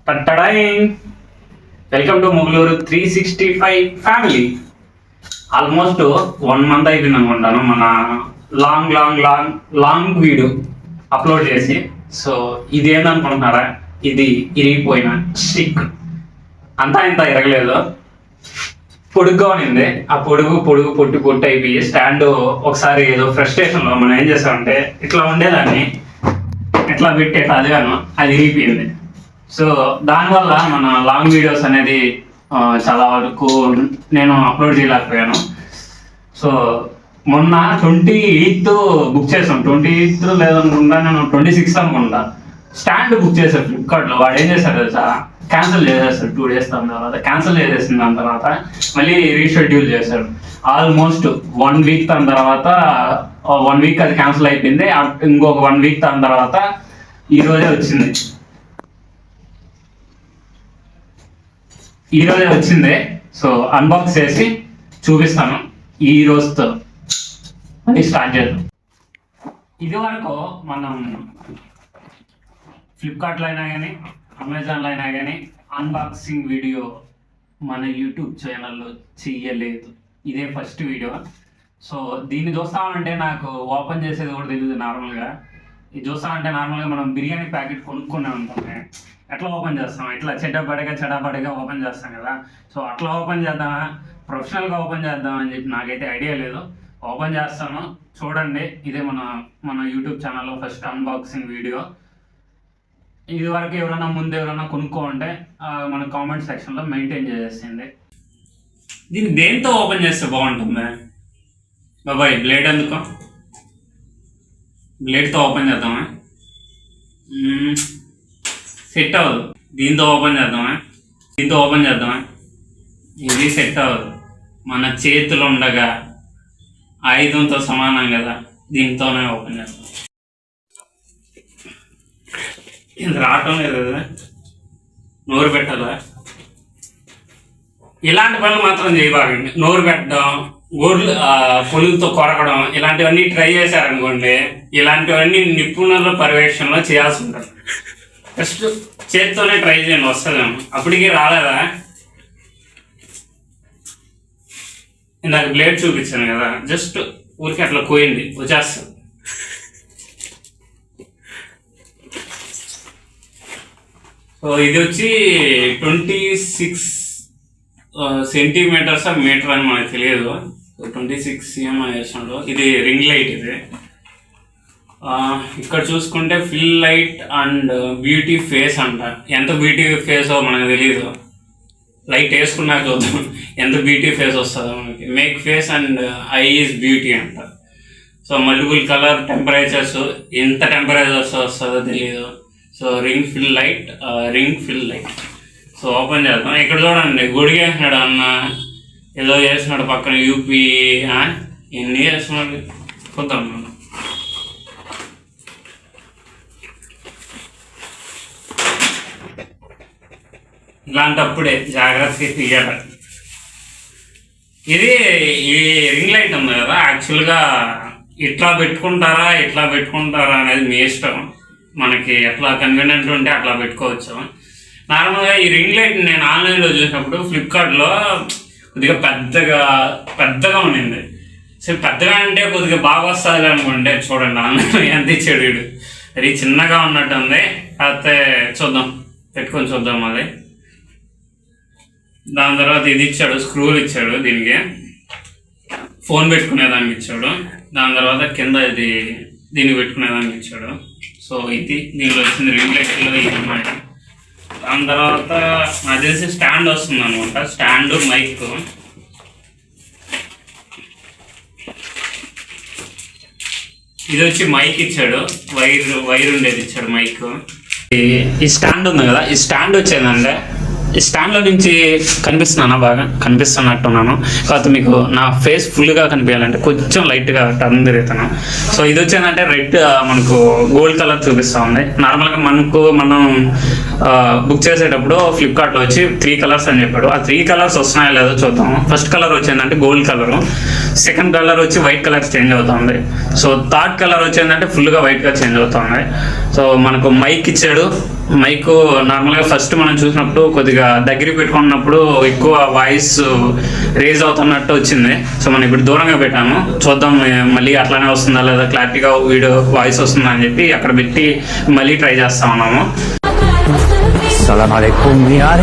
టట్టడాయ్ welcome to Mugguluru 365 family. Almost 1 month అయిపోయింది అనుకుంటాను మన లాంగ్ వీడియో అప్లోడ్ చేసి. సో ఇది ఏందనుకుంటున్నారా, ఇది ఇరిగిపోయిన స్టిక్. అంతా ఇంత ఇరగలేదు, పొడుగ్గా ఉన్నింది. ఆ పొడుగు పొట్టి అయిపోయి స్టాండ్ ఒకసారి ఏదో ఫ్రస్ట్రేషన్లో మనం ఏం చేస్తామంటే ఇట్లా ఉండేదాన్ని ఇట్లా పెట్టి అదిగాను అది ఇరిగిపోయింది. సో దానివల్ల మన లాంగ్ వీడియోస్ అనేది చాలా వరకు నేను అప్లోడ్ చేయలేకపోయాను. సో మొన్న 28th బుక్ చేసాను, 28th లేదనుకుంటా, నేను 26th అనుకుంటా స్టాండ్ బుక్ చేశాను ఫ్లిప్కార్ట్లో. వాడు ఏం చేశాడు తెలుసా, క్యాన్సిల్ చేసేస్తాడు 2 days తర్వాత. క్యాన్సిల్ చేసేసిన దాని తర్వాత మళ్ళీ రీషెడ్యూల్ చేశాడు. ఆల్మోస్ట్ 1 week దాని తర్వాత 1 week అది క్యాన్సిల్ అయిపోయింది. ఇంకొక 1 week దాని తర్వాత ఈరోజే వచ్చింది. సో అన్బాక్స్ చేసి చూపిస్తాను ఈ రోజుతో అది స్టార్ట్ చేద్దాం. ఇది వరకు మనం ఫ్లిప్కార్ట్లో అయినా కానీ అమెజాన్లో అయినా కానీ అన్బాక్సింగ్ వీడియో మన యూట్యూబ్ ఛానల్లో చెయ్యలేదు. ఇదే ఫస్ట్ వీడియో. సో దీన్ని చూస్తామంటే నాకు ఓపెన్ చేసేది కూడా తెలియదు. నార్మల్గా ఇది చూస్తామంటే నార్మల్గా మనం బిర్యానీ ప్యాకెట్ కొనుక్కునే ఉంటాం, ఎట్లా ఓపెన్ చేస్తాం, ఇట్లా చెడ్డపడిగా ఓపెన్ చేస్తాం కదా. సో అట్లా ఓపెన్ చేద్దామా, ప్రొఫెషనల్గా ఓపెన్ చేద్దామా అని చెప్పి నాకైతే ఐడియా లేదు. ఓపెన్ చేస్తాను, చూడండి. ఇదే మన యూట్యూబ్ ఛానల్లో ఫస్ట్ అన్బాక్సింగ్ వీడియో. ఇది వరకు ఎవరైనా కొనుక్కోమంటే మన కామెంట్ సెక్షన్లో మెయింటైన్ చేసేసింది. దీన్ని దేంతో ఓపెన్ చేస్తే బాగుంటుంది బాబాయ్? బ్లేడ్ ఎందుకో, బ్లేడ్తో ఓపెన్ చేద్దామా? సెట్ అవ్వదు. దీంతో ఓపెన్ చేద్దామా? ఇది సెట్ అవ్వదు. మన చేతులు ఉండగా ఆయుధంతో సమానం కదా, దీంతోనే ఓపెన్ చేద్దాం. ఇది రావటం లేదు కదా, నోరు పెట్టాలా? ఇలాంటి పనులు మాత్రం చేయబాకండి. నోరు పెట్టడం, గోడ్లు పొలుగుతో కొరకడం, ఇలాంటివన్నీ ట్రై చేశారనుకోండి, ఇలాంటివన్నీ నిపుణుల పర్యవేక్షణలో చేయాల్సి ఉంటుంది. ఫస్ట్ చేతితోనే ట్రై చేయండి, వస్తుందేమో. అప్పటికీ రాలేదా? ఇందాక బ్లేడ్ చూపించాను కదా, జస్ట్ ఊరికి అట్లా కోయింది, వచ్చేస్తుంది. సో ఇది వచ్చి 26 సెంటీమీటర్స్ మీటర్ అని మనకు తెలియదు. 26 cm వేసినాడు. ఇది రింగ్ లైట్. ఇది ఇక్కడ చూసుకుంటే fill light and beauty face అంట. ఎంత బ్యూటీ ఫేసో మనకు తెలియదు, లైట్ వేసుకున్నాక చూద్దాం ఎంత బ్యూటీ ఫేస్ వస్తుందో మనకి. Make face and I is beauty అంట. సో మల్టిపుల్ కలర్ టెంపరేచర్స్, ఎంత టెంపరేచర్స్ వస్తుందో తెలియదు. So ring fill light. So open చేద్దాం. ఇక్కడ చూడండి, గుడికి వేసినాడు అన్న, ఏదో చేసినాడు పక్కన యూపీ, ఎన్ని చేస్తున్నాడు చూద్దాం. ఇలాంటప్పుడే జాగ్రత్తగా తీయాలి. ఇది ఈ రింగ్ లైట్ ఉంది కదా, యాక్చువల్గా ఇట్లా పెట్టుకుంటారా అనేది మీ ఇష్టం. మనకి ఎట్లా కన్వీనియంట్ ఉంటే అట్లా పెట్టుకోవచ్చు. నార్మల్గా ఈ రింగ్ లైట్ నేను ఆన్లైన్లో చూసినప్పుడు ఫ్లిప్కార్ట్లో కొద్దిగా పెద్దగా ఉండింది. సరే పెద్దగా అంటే కొద్దిగా బాగా వస్తుంది అనుకుంటే, చూడండి ఆన్లైన్లో ఎంత ఇచ్చాడు వీడు. అది చిన్నగా ఉన్నట్టు ఉంది. అయితే పెట్టుకొని చూద్దాం. అది దాని తర్వాత ఇది ఇచ్చాడు, స్క్రూలు ఇచ్చాడు, దీనికి ఫోన్ పెట్టుకునేదానికి ఇచ్చాడు. దాని తర్వాత కింద ఇది దీన్ని పెట్టుకునేదానికి ఇచ్చాడు. సో ఇది దీనిలో వచ్చింది రింగ్ లైట్లో ఇది అన్నమాట. దాని తర్వాత నాకు తెలిసి స్టాండ్ వస్తుంది అనమాట, స్టాండ్, మైక్. ఇది వచ్చి మైక్ ఇచ్చాడు, వైర్ ఉండేది ఇచ్చాడు మైక్. ఈ స్టాండ్ ఉంది కదా, ఈ స్టాండ్ వచ్చేదంటే ఈ స్టాండ్లో నుంచి కనిపిస్తున్నానా? బాగా కనిపిస్తున్నట్టున్నాను. కాకపోతే మీకు నా ఫేస్ ఫుల్గా కనిపించాలంటే కొంచెం లైట్గా టర్న్ తిరుగుతాను. సో ఇది వచ్చేదంటే రెడ్, మనకు గోల్డ్ కలర్ చూపిస్తూ ఉంది. నార్మల్గా మనం బుక్ చేసేటప్పుడు ఫ్లిప్కార్ట్లో వచ్చి 3 కలర్స్ అని చెప్పాడు. ఆ 3 కలర్స్ వస్తున్నాయో లేదో చూద్దాం. ఫస్ట్ కలర్ వచ్చిందంటే గోల్డ్ కలరు, సెకండ్ కలర్ వచ్చి వైట్ కలర్ చేంజ్ అవుతుంది. సో థర్డ్ కలర్ వచ్చిందంటే ఫుల్గా వైట్గా చేంజ్ అవుతుంది. సో మనకు మైక్ ఇచ్చాడు, మైక్ నార్మల్గా ఫస్ట్ మనం చూసినప్పుడు కొద్దిగా దగ్గరికి పెట్టుకున్నప్పుడు ఎక్కువ వాయిస్ రేజ్ అవుతున్నట్టు వచ్చింది. సో మనం ఇప్పుడు దూరంగా పెట్టాము, చూద్దాం మళ్ళీ అట్లానే వస్తుందా లేదా క్లారిటీగా వీడియో వాయిస్ వస్తుందా అని చెప్పి అక్కడ పెట్టి మళ్ళీ ట్రై చేస్తా ఉన్నాము. अस्सलाम वालेकुम यार